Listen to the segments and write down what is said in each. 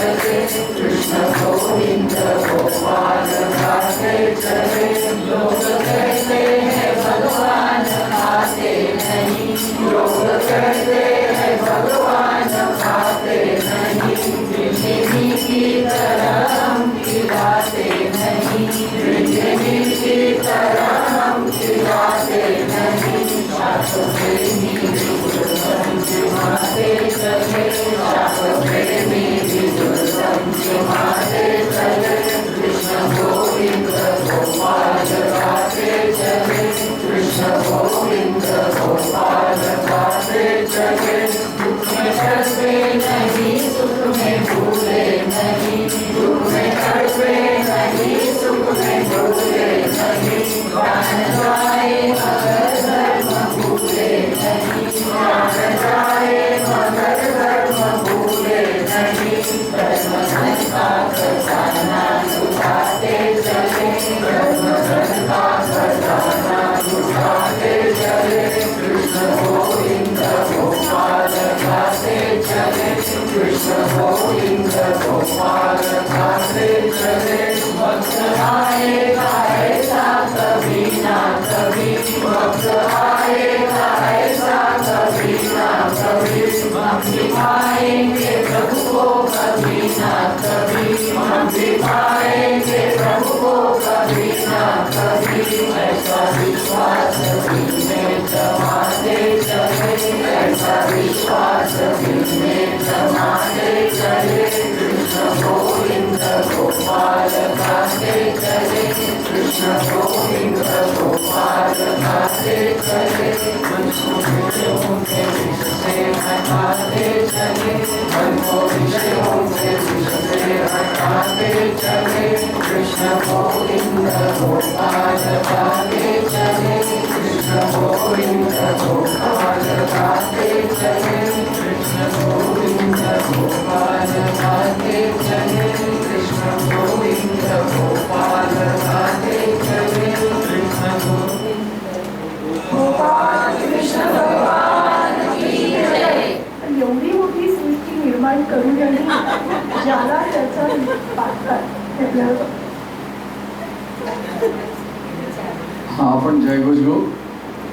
चले, कृष्ण गोविंद गोपाल गाते चले। लोग कहते हैं भगवान आते नहीं, लोग कहते हैं भगवान आते नहीं। प्रेमी की तरह हम खिलाते नहीं, प्रेमी की तरह हम खिलाते नहीं। शास्त्र प्रेमी विदुर संजमाते चले, शास्त्र प्रेमी विदुर संजमाते चले। कृष्ण गोविंद गोपाल गाते चले, कृष्ण गोविंद गोपाल गाते चले। दुख में तड़पे नहीं, सुख में भूले नहीं, दुख में तड़पे नहीं, सुख में भूले नहीं। प्राण जाए मगर धर्म भूले नहीं, प्राण जाए मगर धर्म भूले नहीं। धर्म धन का खजाना लुटाते चले, धर्म धन का खजाना लुटाते चले। कृष्ण गोविंद गोपाल गाते चले, कृष्ण गोविंद गोपाल गाते चले। वक्त आएगा ऐसा कभी ना कभी, वक्त आएगा ऐसा कभी ना कभी। हम दिखाएंगे प्रभु को कभी ना कभी, हम दिखाएंगे प्रभु को कभी ना कभी। ऐसा विश्वास दिल में जमाते चले, ऐसा विश्वास दिल में जमाते चले। कृष्ण गोविंद गोपाल गाते चले, कृष्ण गोविंद गोपाल गाते चले। मन को विषयों के विष से हटाते चले, मन को विषयों के विष से हटाते चले। कृष्ण गोविंद गोपाल गाते चले, कृष्ण गोविंद गोपाल गाते चले। कृष्ण गोविंद गोपाल गाते चले, कृष्ण गोविंद गोपाल गाते चले। कृष्ण गोपाल कृष्ण भगवान की जय। एवढी मोठी सृष्टी निर्माण करून ज्याला त्याचा पात्र हा आपण जयघोष घेऊ.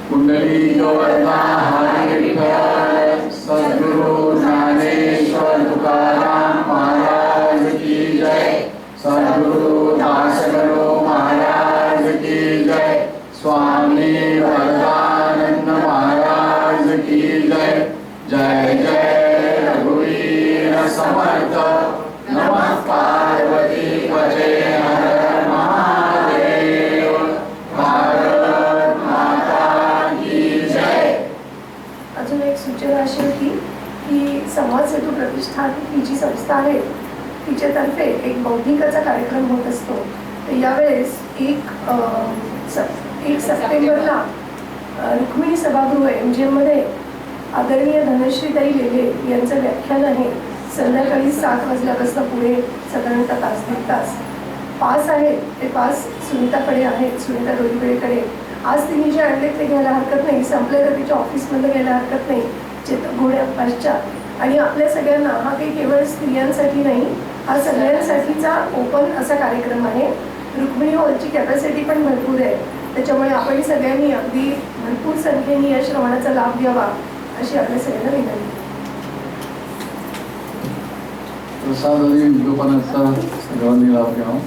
कुंडली गौरता हरी विठ्ठल, सद्गुरु ज्ञानेश्वर तुकाराम महाराज की जय, सद्गुरु दासगणो महाराज की जय, स्वामी वरदानंद महाराज की जय। जय जय रघुवीर समर्थ, नमः पार्वती पते हर महादेव, भारत माता की जय। अजून एक सूचना अशी होती की समाज सेतू प्रतिष्ठान ही जी संस्था आहे तिच्यातर्फे एक बौद्धिकाचा कार्यक्रम होत असतो. तर यावेळेस 1 सप्टेंबरला रुक्मिणी सभागृह MGM मध्ये आदरणीय धनश्रीताई लेले यांचं व्याख्यान आहे. संध्याकाळी 7 वाजल्यापासून पुढे साधारणतः तास दीड तास. पास आहेत ते पास सुनीताकडे आहेत, सुनीता डोईबळेकडे. आज तिने जे आणले ते घ्यायला हरकत नाही, संपले तर तिच्या ऑफिसमध्ये घ्यायला हरकत नाही. चेतक घोड्या पाश्चात आणि आपल्या सगळ्यांना हा काही केवळ स्त्रियांसाठी नाही, हा सगळ्यांसाठीचा ओपन असा कार्यक्रम आहे. रुक्मिणी हॉलची कॅपॅसिटी पण भरपूर आहे, त्याच्यामुळे आपण सगळ्यांनी अगदी भरपूर संख्येने या श्रवणाचा लाभ घ्यावा अशी आपल्या सगळ्यांना विनंती. प्रसाद आणि दुकानाचा सर्वांनी लाभ घ्यावा.